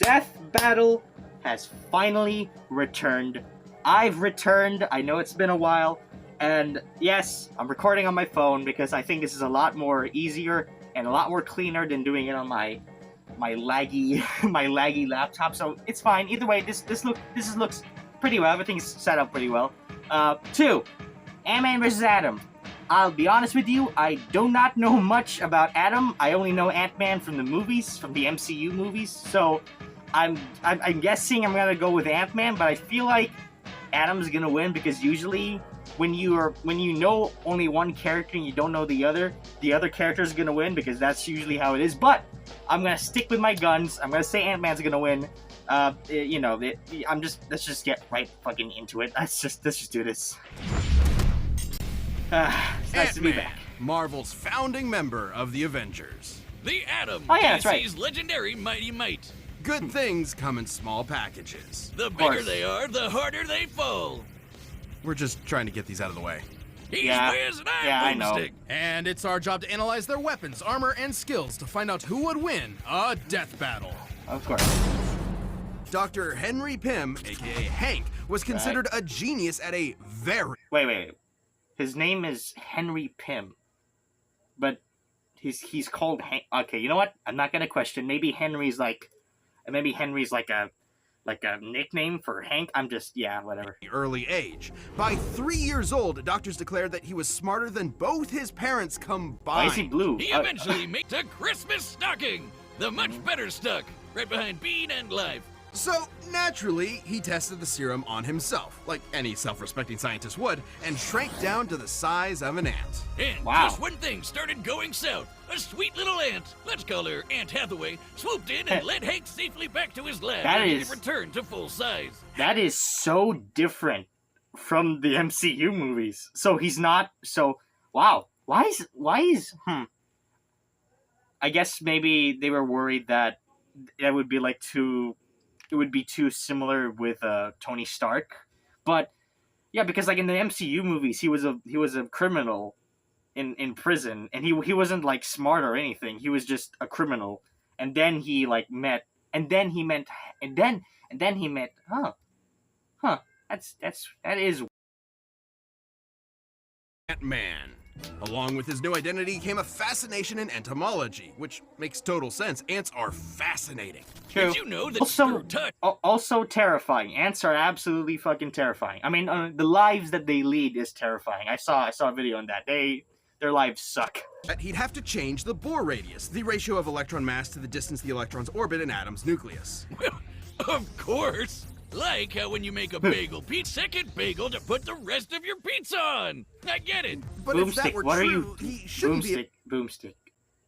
Death Battle has finally returned. I've returned. I know it's been a while. And yes, I'm recording on my phone because I think this is a lot more easier and a lot more cleaner than doing it on my laggy my laggy laptop. So it's fine. Either way, this looks pretty well. Everything's set up pretty well. 2. Ant-Man vs. Atom. I'll be honest with you, I do not know much about Atom. I only know Ant-Man from the movies, from the MCU movies. So I'm guessing I'm gonna go with Ant-Man, but I feel like Atom's gonna win because usually when you know only one character and you don't know the other character is gonna win because that's usually how it is. But I'm gonna stick with my guns. I'm gonna say Ant-Man's gonna win. Let's just get right fucking into it. Let's just do this. It's nice to be back. Marvel's founding member of the Avengers. The Atom, Oh yeah, that's DC's right. legendary Mighty Might. Good things come in small packages. The bigger course. they are, the harder they fall. We're just trying to get these out of the way. He's Yeah. Wiz and I'm Yeah, I know. Boomstick. And it's our job to analyze their weapons, armor, and skills to find out who would win a death battle. Of course. Dr. Henry Pym, aka Hank, was considered a genius at a very Wait. His name is Henry Pym, but he's called Hank. Okay, you know what? I'm not gonna question. Maybe Henry's like a nickname for Hank. Whatever. early age. By 3 years old, doctors declared that he was smarter than both his parents combined. Why is he blue? He eventually made a Christmas stocking. The much better stuck, right behind Bean and Life. So, naturally, he tested the serum on himself, like any self-respecting scientist would, and shrank down to the size of an ant. And Wow. just when things started going south, a sweet little ant, let's call her Aunt Hathaway, swooped in and led Hank safely back to his lab That where he is- returned to full size. That is so different from the MCU movies. So he's not. So wow. Why is? I guess maybe they were worried that it would be it would be too similar with Tony Stark, but yeah, because like in the MCU movies, he was a criminal in prison, and he wasn't like smart or anything. He was just a criminal, and then he met. That is Ant-Man. Along with his new identity came a fascination in entomology, which makes total sense. Ants are fascinating. true. Did you know that Also, through touch? also terrifying. Ants are absolutely fucking terrifying. I mean, the lives that they lead is terrifying. I saw a video on that. Their lives suck. But he'd have to change the Bohr radius, the ratio of electron mass to the distance the electrons orbit an atom's nucleus. Well, of course. Like how when you make a bagel, Pete's second bagel to put the rest of your pizza on. I get it. But if that Boomstick, were what are true, you? he shouldn't be. Boomstick.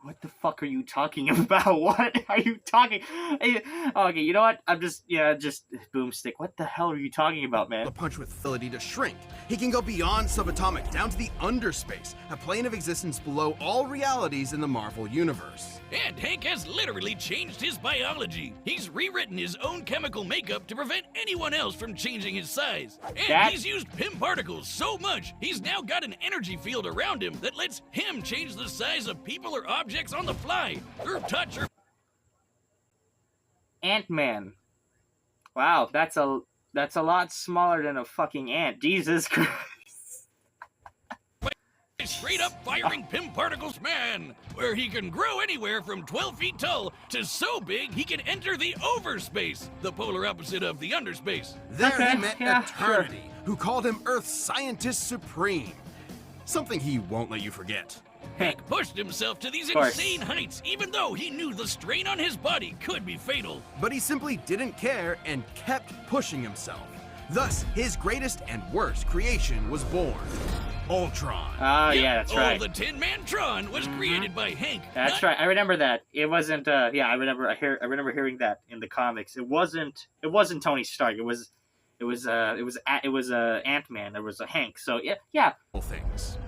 What the fuck are you talking about? What are you talking? Okay, you know what? just Boomstick. What the hell are you talking about, man? A punch with ability to shrink. He can go beyond subatomic, down to the underspace, a plane of existence below all realities in the Marvel Universe. And Hank has literally changed his biology. He's rewritten his own chemical makeup to prevent anyone else from changing his size. And he's used Pym particles so much, he's now got an energy field around him that lets him change the size of people or objects on the fly, through touch or Ant-Man. Wow, that's a lot smaller than a fucking ant. Jesus Christ. straight up firing Pym particles man, where he can grow anywhere from 12 feet tall to so big he can enter the overspace, the polar opposite of the underspace. There Okay, he met yeah, Eternity, who called him Earth's scientist supreme. Something he won't let you forget. Hank pushed himself to these course. insane heights, even though he knew the strain on his body could be fatal. But he simply didn't care and kept pushing himself. Thus, his greatest and worst creation was born. Ultron. Oh Yep, yeah, that's all right. the Tin Man Tron was created by Hank. That's not right. I remember that. It wasn't. I remember hearing that in the comics. It wasn't Tony Stark. It was Ant-Man. There was a Hank. So yeah. Things.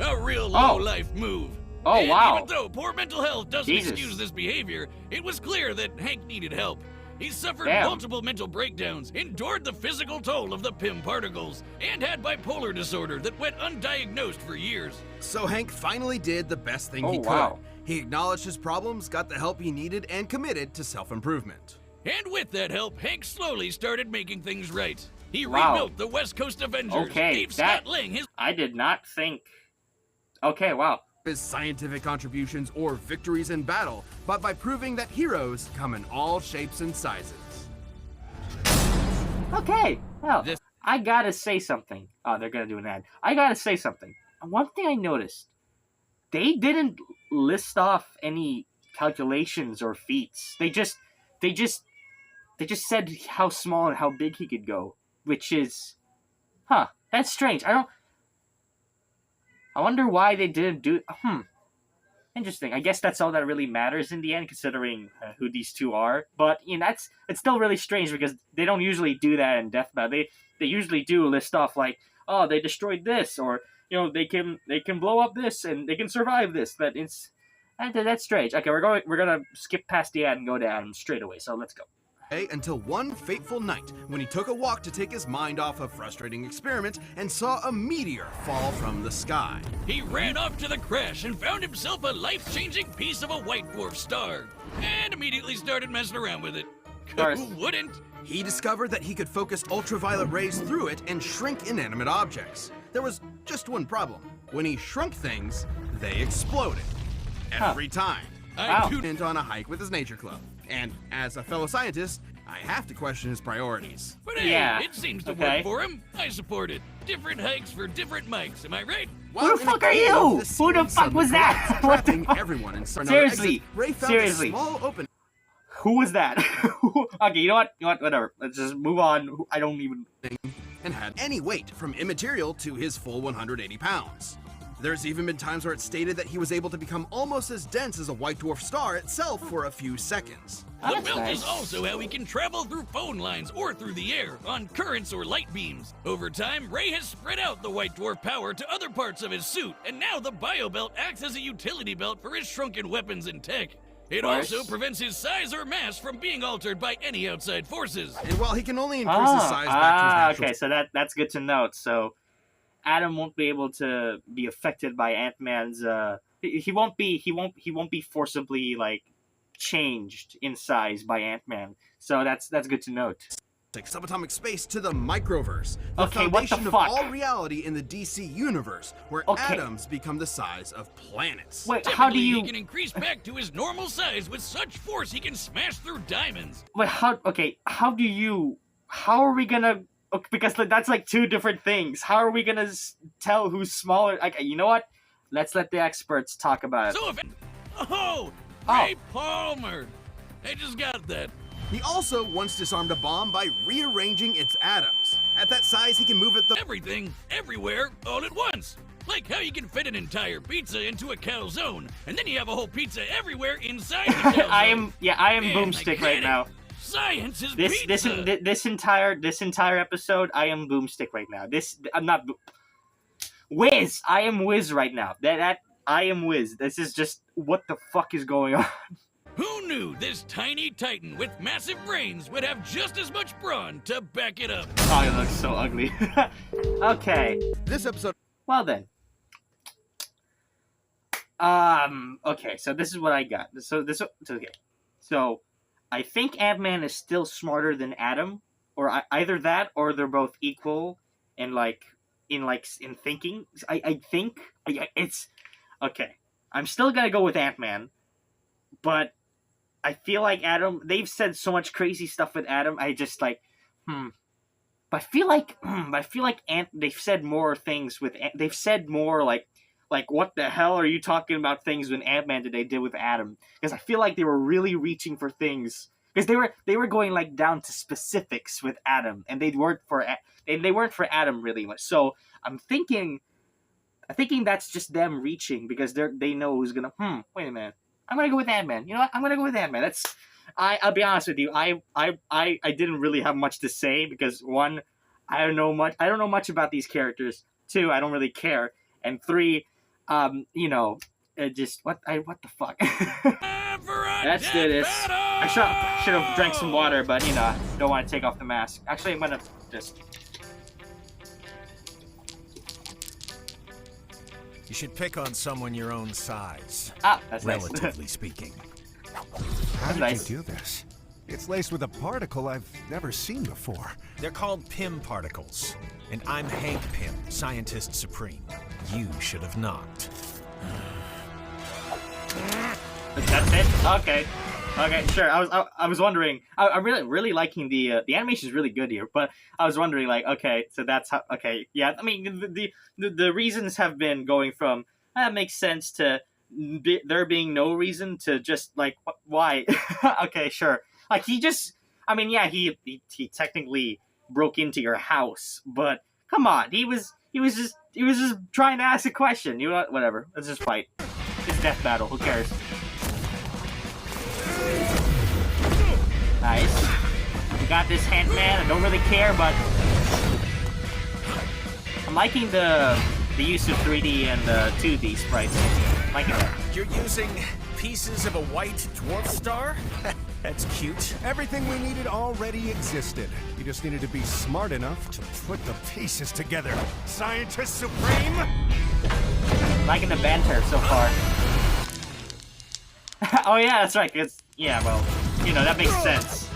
A real Oh. low-life move. Oh, And wow. even though poor mental health doesn't Jesus. excuse this behavior, it was clear that Hank needed help. He suffered Damn. multiple mental breakdowns, endured the physical toll of the Pym particles, and had bipolar disorder that went undiagnosed for years. So Hank finally did the best thing he could. Wow. He acknowledged his problems, got the help he needed, and committed to self-improvement. And with that help, Hank slowly started making things right. He Wow. rebuilt the West Coast Avengers, Okay, gave that- Scott Lang his I did not think. Okay, wow. His scientific contributions or victories in battle, but by proving that heroes come in all shapes and sizes. Okay, well, This- I gotta say something. Oh, they're gonna do an ad. I gotta say something. One thing I noticed, they didn't list off any calculations or feats. They just said how small and how big he could go, which is, that's strange. I wonder why they didn't do. Interesting. I guess that's all that really matters in the end, considering who these two are. But it's still really strange because they don't usually do that in Death Battle. They usually do list off like, oh, they destroyed this, or they can blow up this and they can survive this. But that's strange. Okay, we're gonna skip past the ad and go to Adam straight away. So let's go. Until one fateful night when he took a walk to take his mind off a frustrating experiment and saw a meteor fall from the sky. He ran off to the crash and found himself a life-changing piece of a white dwarf star, and immediately started messing around with it. course. Who wouldn't? He discovered that he could focus ultraviolet rays through it and shrink inanimate objects. There was just one problem. When he shrunk things, they exploded. Every time. I Wow. do Went on a hike with his nature club. And as a fellow scientist, I have to question his priorities. But hey, Yeah, it seems to okay. work for him. I support it. Different hikes for different mics, am I right? While the in a fuck are cave, you? the Who the ceiling fuck was suddenly that? collapsed, What the trapping fuck? everyone in another Seriously, exit. Ray found seriously. a small opening Who was that? Okay, you know what? Whatever. Let's just move on. I don't even. and had any weight from immaterial to his full 180 pounds. There's even been times where it's stated that he was able to become almost as dense as a white dwarf star itself for a few seconds. The That's belt nice. is also how he can travel through phone lines or through the air on currents or light beams. Over time, Ray has spread out the white dwarf power to other parts of his suit, and now the bio belt acts as a utility belt for his shrunken weapons and tech. It Course. also prevents his size or mass from being altered by any outside forces. And while he can only increase his size back to his natural okay, so that's good to note. So Adam won't be able to be affected by Ant-Man's. He won't be forcibly like changed in size by Ant-Man. So that's good to note. subatomic space to the microverse, the Okay, what the foundation of fuck? all reality in the DC universe, where Okay. atoms become the size of planets. Wait, how do Typically, you? He can increase back to his normal size with such force he can smash through diamonds. Wait, how? Okay, how do you? How are we gonna? Okay, because that's like two different things. How are we gonna tell who's smaller? Like, you know what? Let's let the experts talk about it. So if Oh. Ray Palmer, I just got that. He also once disarmed a bomb by rearranging its atoms. At that size, he can move it the Everything, everywhere, all at once. Like how you can fit an entire pizza into a calzone, and then you have a whole pizza everywhere inside the calzone. I am Man, boomstick I right get it. now. Science is This pizza. this entire episode, I am boomstick right now. I'm not Wiz. I am Wiz right now. That I am Wiz. This is just what the fuck is going on. Who knew this tiny titan with massive brains would have just as much brawn to back it up? Oh, it looks so ugly. Okay. This episode Well then. Okay, so this is what I got. Okay. So, I think Ant-Man is still smarter than Adam, or either that, or they're both equal in thinking. I think it's okay. I'm still gonna go with Ant-Man, but I feel like Adam. They've said so much crazy stuff with Adam. I just like, But I feel like, they've said more things with. They've said more like what the hell are you talking about things when Ant-Man they did with Adam? Because I feel like they were really reaching for things. Because they were going like down to specifics with Adam, and they weren't for Adam really much. So I'm thinking that's just them reaching because they know who's gonna. Wait a minute. I'm gonna go with Ant-Man. You know what? I'm gonna go with Ant-Man. I'll be honest with you. I didn't really have much to say because one, I don't know much about these characters. Two, I don't really care. And three, just what the fuck. Let's do this. I should have drank some water, but don't want to take off the mask. Actually, I'm gonna just. You should pick on someone your own size, That's nice. relatively speaking. How did nice. you do this? It's laced with a particle I've never seen before. They're called Pym particles. And I'm Hank Pym, Scientist Supreme. You should have knocked. That's it? Okay. Okay, sure. I was wondering. I'm really liking the animation is really good here, but I was wondering like, okay, so that's how. Okay, yeah. I mean, the reasons have been going from that makes sense to there being no reason to just like why. Okay, sure. Like he just. I mean, yeah, he technically broke into your house, but come on, he was just trying to ask a question. You know what? Whatever. Let's just fight. It's death battle. Who cares? Nice. We got this Ant-Man. I don't really care, but I'm liking the use of 3D and 2D sprites. I'm liking that. You're using pieces of a white dwarf star? That's cute. Everything we needed already existed. You just needed to be smart enough to put the pieces together. Scientist Supreme? Liking the banter so far. Oh yeah, that's right. It's well, you know that makes sense.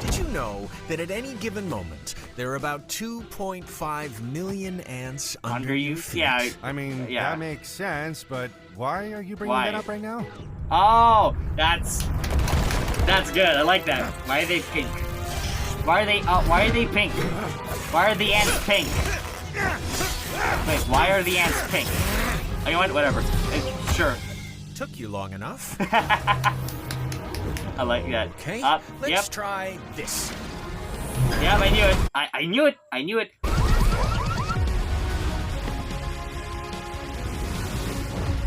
Did you know that at any given moment, there are about 2.5 million ants under your feet? Yeah. I mean, Yeah. that makes sense, but why are you bringing Why? that up right now? Oh, that's good. I like that. Why are they pink? Why are they pink? Why are the ants pink? Wait, why are the ants pink? Oh, you know what? Whatever. Sure. Took you long enough. I like that. Okay, Yep. let's try this. Yep, I knew it. I knew it. I knew it.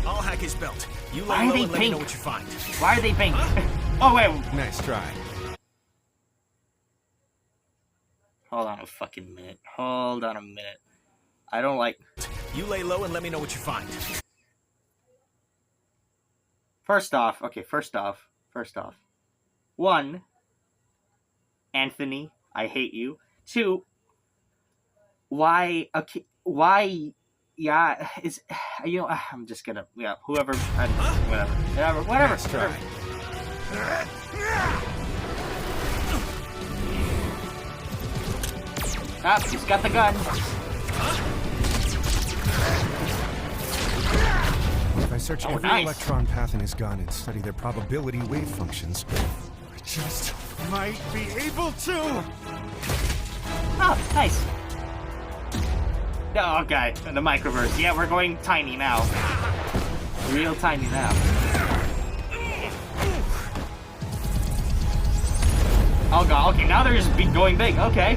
I'll hack his belt. You Why lay are low they and let me know pink? what you find. Why are they pink? Oh, wait. Nice try. Hold on a fucking minute. Hold on a minute. I don't like... You lay low and let me know what you find. First off. One, Anthony, I hate you. Two, why, okay, why, yeah, is, you know, I'm just gonna, yeah, whoever, whatever. Nice try. Ah, he's got the gun. If I search every nice. electron path in his gun and study their probability wave functions, I just might be able to! Oh, nice. Oh, okay, the microverse. Yeah, we're going tiny now. Real tiny now. Oh god, okay, now they're just going big, okay.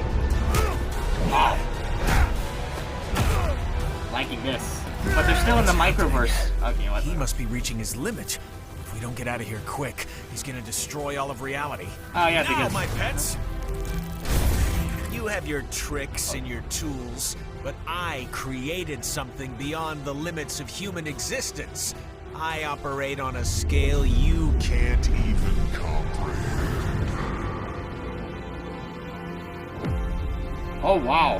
Oh. Liking this. But they're still in the microverse. Okay, what? He must be reaching his limit. If we don't get out of here quick, he's gonna destroy all of reality. Oh yeah, Now, because my pets, you have your tricks and your tools, but I created something beyond the limits of human existence. I operate on a scale you can't even comprehend. oh wow.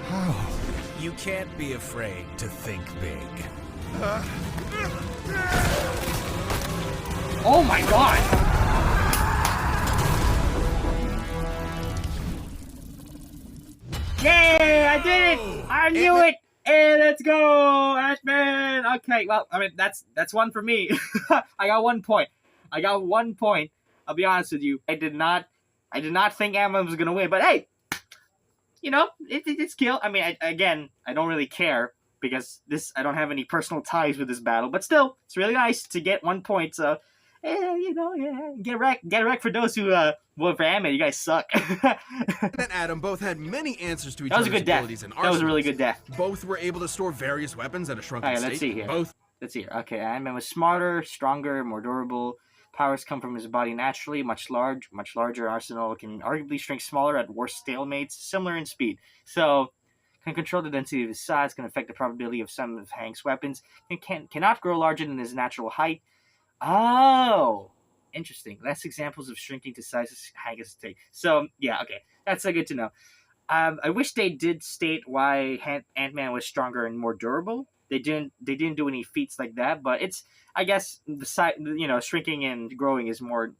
How? You can't be afraid to think big. Oh my god. Yay! I did it! I knew it! Hey, let's go, Ant-Man! Okay, well, I mean that's one for me. I got 1 point. I'll be honest with you. I did not think Ant-Man was gonna win, but hey, you know, it's kill. I mean, I don't really care because I don't have any personal ties with this battle, but still, it's really nice to get 1 point. So, you know, yeah, get wrecked for those who vote for Ant-Man. You guys suck. And Adam both had many answers to each That was a other's good death. abilities and That was a really arsenals. good death. Both were able to store various weapons at a shrunken Alright, state. let's see here. Both Let's see here. Okay, Ant-Man was smarter, stronger, more durable. Powers come from his body naturally. Much larger arsenal can arguably shrink smaller at worse stalemates. Similar in speed. So, can control the density of his size. Can affect the probability of some of Hank's weapons. And cannot grow larger than his natural height. Oh, interesting. Less examples of shrinking to sizes Hank has to take. So, yeah, okay. That's good to know. I wish they did state why Ant-Man was stronger and more durable. they didn't do any feats like that, but it's, I guess, the side, shrinking and growing is more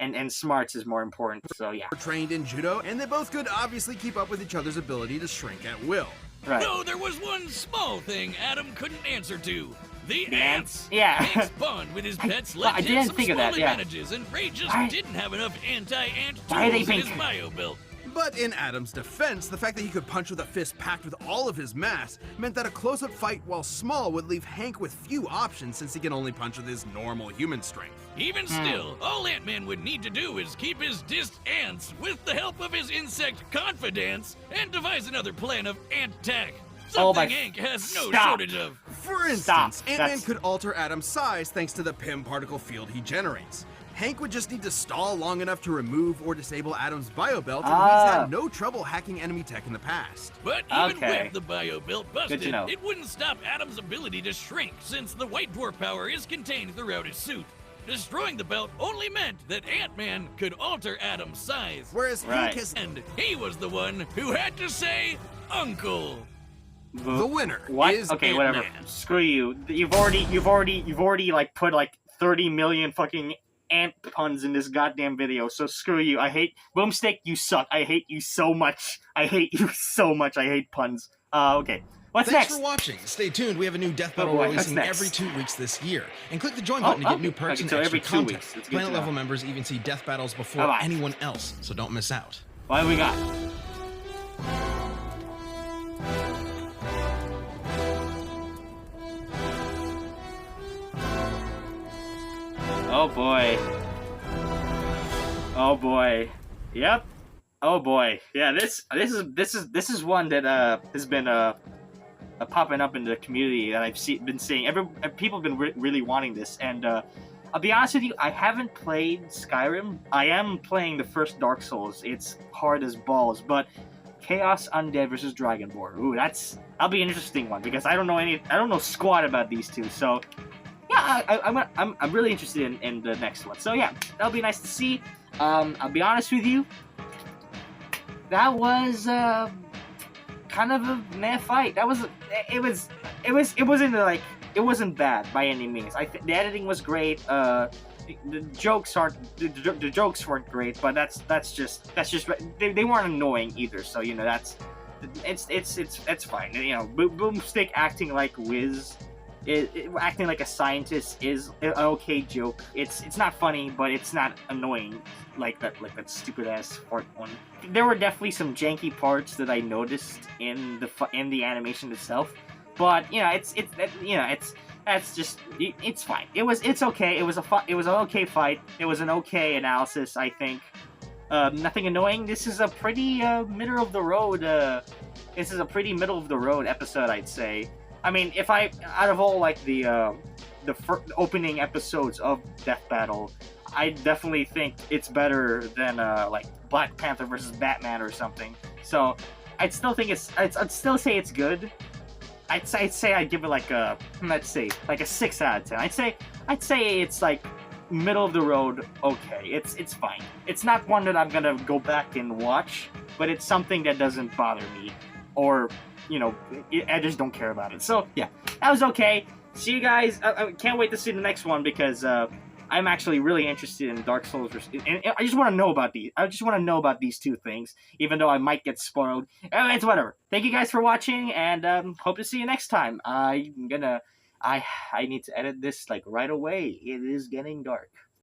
and smarts is more important. So yeah. Were trained in judo, and they both could obviously keep up with each other's ability to shrink at will. Right. No, there was one small thing Adam couldn't answer to. The The ants. ants? Yeah. Hank's bond with his pets led I to didn't some think of small that, yeah. advantages, and Ray just Why- didn't have enough anti-ant Why are they tools in his being- bio belt. But in Adam's defense, the fact that he could punch with a fist packed with all of his mass meant that a close-up fight while small would leave Hank with few options since he can only punch with his normal human strength. Even still, all Ant-Man would need to do is keep his dissed ants with the help of his insect confidants and devise another plan of ant-tack. Oh Something my- Hank has no Stop. shortage of. For instance, Stop. Ant-Man That's- could alter Adam's size thanks to the Pym particle field he generates. Hank would just need to stall long enough to remove or disable Adam's biobelt, and he's had no trouble hacking enemy tech in the past. But even Okay. with the bio belt busted, Good to know. it wouldn't stop Adam's ability to shrink since the white dwarf power is contained throughout his suit. Destroying the belt only meant that Ant-Man could alter Adam's size. Whereas Right. Hank has And he was the one who had to say, Uncle. the winner What? is Okay, Ant-Man. whatever. Screw you. You've already like put like 30 million fucking ant puns in this goddamn video. So screw you. I hate Boomstick. You suck. I hate you so much. I hate you so much. I hate puns. Okay. What's Thanks next? for watching. Stay tuned. We have a new Death Battle boy, what's releasing next? every 2 weeks this year. And click the join Oh, button to get okay. new perks Okay, and so extra every 2 content. weeks. That's good Planet to know. level members even see death battles before Bye-bye. anyone else, so don't miss out. What do we got? Oh boy. Oh boy. Yep. Oh boy. Yeah, this is one that has been popping up in the community that I've been seeing. People have been really wanting this, and I'll be honest with you, I haven't played Skyrim. I am playing the first Dark Souls. It's hard as balls, but Chaos Undead versus Dragonborn. Ooh, that'll be an interesting one because I don't know squat about these two. So yeah, I'm really interested in the next one. So yeah, that'll be nice to see. I'll be honest with you, that was kind of a meh fight. It wasn't bad by any means. The editing was great. The jokes weren't great, but that's just they weren't annoying either. So it's fine. Boomstick acting like Wiz, acting like a scientist is an okay joke. It's not funny, but it's not annoying like that stupid ass fart one. There were definitely some janky parts that I noticed in the animation itself, but it's fine. It's okay. It was an okay fight. It was an okay analysis, I think. Nothing annoying. This is a pretty middle of the road. This is a pretty middle of the road episode, I'd say. I mean, out of all like the opening episodes of Death Battle, I definitely think it's better than like Black Panther versus Batman or something. So I'd still say it's good. I'd say I'd give it like a 6 out of 10. I'd say it's like middle of the road. Okay, it's fine. It's not one that I'm gonna go back and watch, but it's something that doesn't bother me, or I just don't care about it. So yeah, that was okay. See you guys. I can't wait to see the next one because I'm actually really interested in Dark Souls. And I just want to know about these. I just want to know about these two things, even though I might get spoiled. It's whatever. Thank you guys for watching, and hope to see you next time. I need to edit this like right away. It is getting dark.